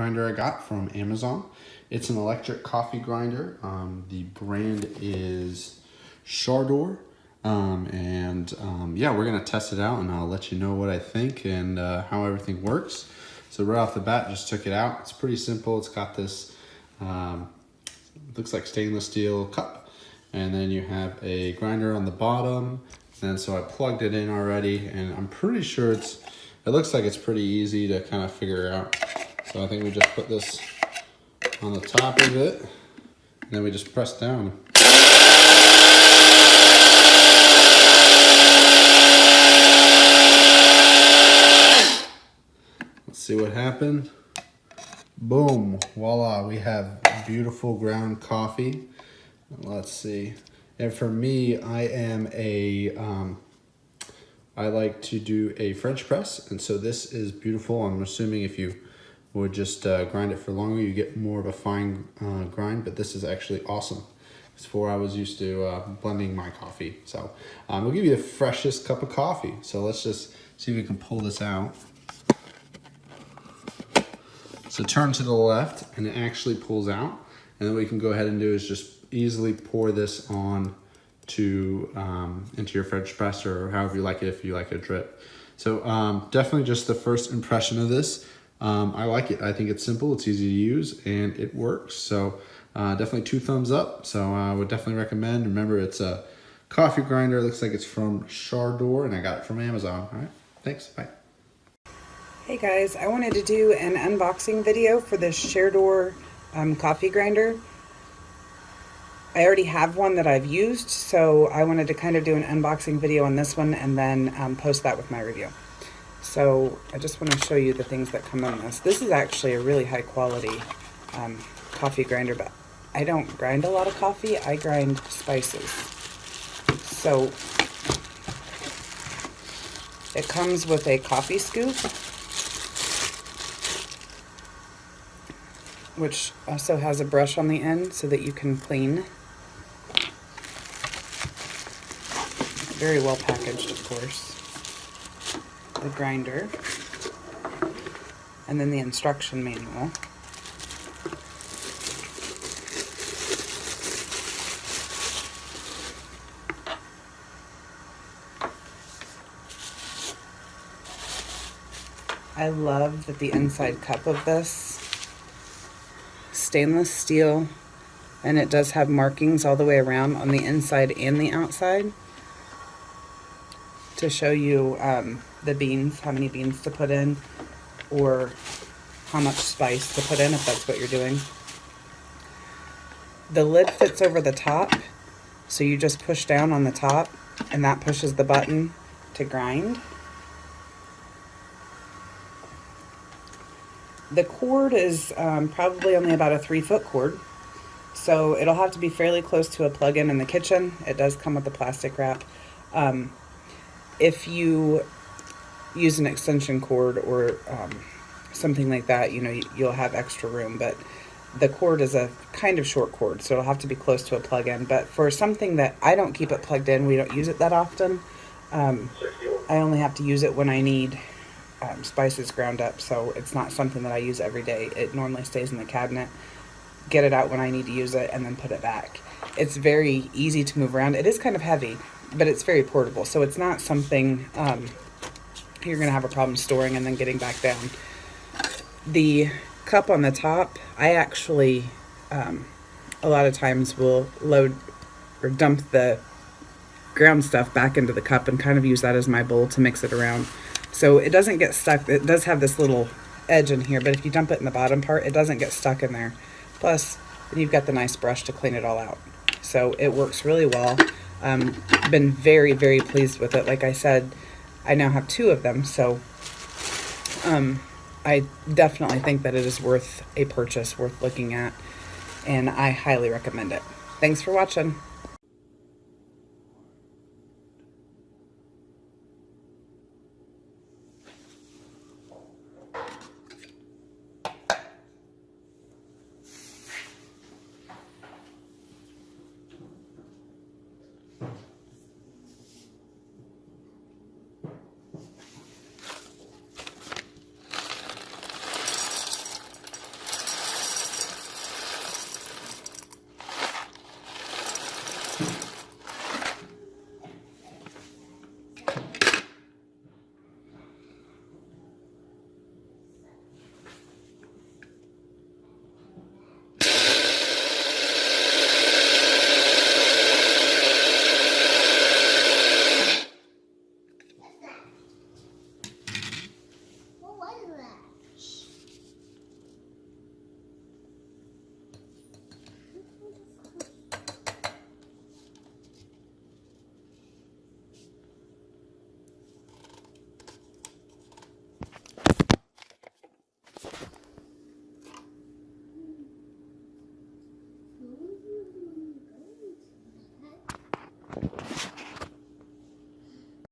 Grinder I got from Amazon. It's an electric coffee grinder. The brand is SHARDOR. Yeah, we're gonna test it out and I'll let you know what I think and how everything works. So right off the bat, just took it out. It's pretty simple. It's got this, looks like stainless steel cup. And then you have a grinder on the bottom. And so I plugged it in already and I'm pretty sure it looks like it's pretty easy to kind of figure out. So I think we just put this on the top of it and then we just press down. Let's see what happened. Boom, voila, we have beautiful ground coffee. Let's see. And for me, I like to do a French press, and so this is beautiful. I'm assuming if you would just grind it for longer, you get more of a fine grind, but this is actually awesome. It's before I was used to blending my coffee. So we'll give you the freshest cup of coffee. So let's just see if we can pull this out. So turn to the left and it actually pulls out. And then what we can go ahead and do is just easily pour this on to into your French press or however you like it, if you like a drip. So definitely just the first impression of this. I like it. I think it's simple, it's easy to use, and it works. So definitely 2 thumbs up. So I would definitely recommend. Remember, it's a coffee grinder. It looks like it's from SHARDOR, and I got it from Amazon. All right, thanks, bye. Hey guys, I wanted to do an unboxing video for this SHARDOR coffee grinder. I already have one that I've used, so I wanted to kind of do an unboxing video on this one and then post that with my review. So I just want to show you the things that come in this. This is actually a really high quality coffee grinder, but I don't grind a lot of coffee, I grind spices. So it comes with a coffee scoop, which also has a brush on the end so that you can clean. Very well packaged, of course. The grinder, and then the instruction manual. I love that the inside cup of this stainless steel, and it does have markings all the way around on the inside and the outside to show you the beans, how many beans to put in, or how much spice to put in if that's what you're doing. The lid fits over the top, so you just push down on the top and that pushes the button to grind. The cord is probably only about a 3-foot cord, so it'll have to be fairly close to a plug-in in the kitchen. It does come with a plastic wrap. If you use an extension cord or something like that, you know, you'll have extra room, but the cord is a kind of short cord, so it'll have to be close to a plug-in. But for something that I don't keep it plugged in, we don't use it that often, I only have to use it when I need spices ground up, so it's not something that I use every day. It normally stays in the cabinet, get it out when I need to use it, and then put it back. It's very easy to move around. It is kind of heavy, but it's very portable, so it's not something you're gonna have a problem storing and then getting back down. The cup on the top, I actually a lot of times will load or dump the ground stuff back into the cup and kind of use that as my bowl to mix it around, so it doesn't get stuck. It does have this little edge in here, but if you dump it in the bottom part, it doesn't get stuck in there. Plus, then you've got the nice brush to clean it all out. So it works really well. Been very, very pleased with it. Like I said, I now have 2 of them, so I definitely think that it is worth a purchase, worth looking at, and I highly recommend it. Thanks for watching.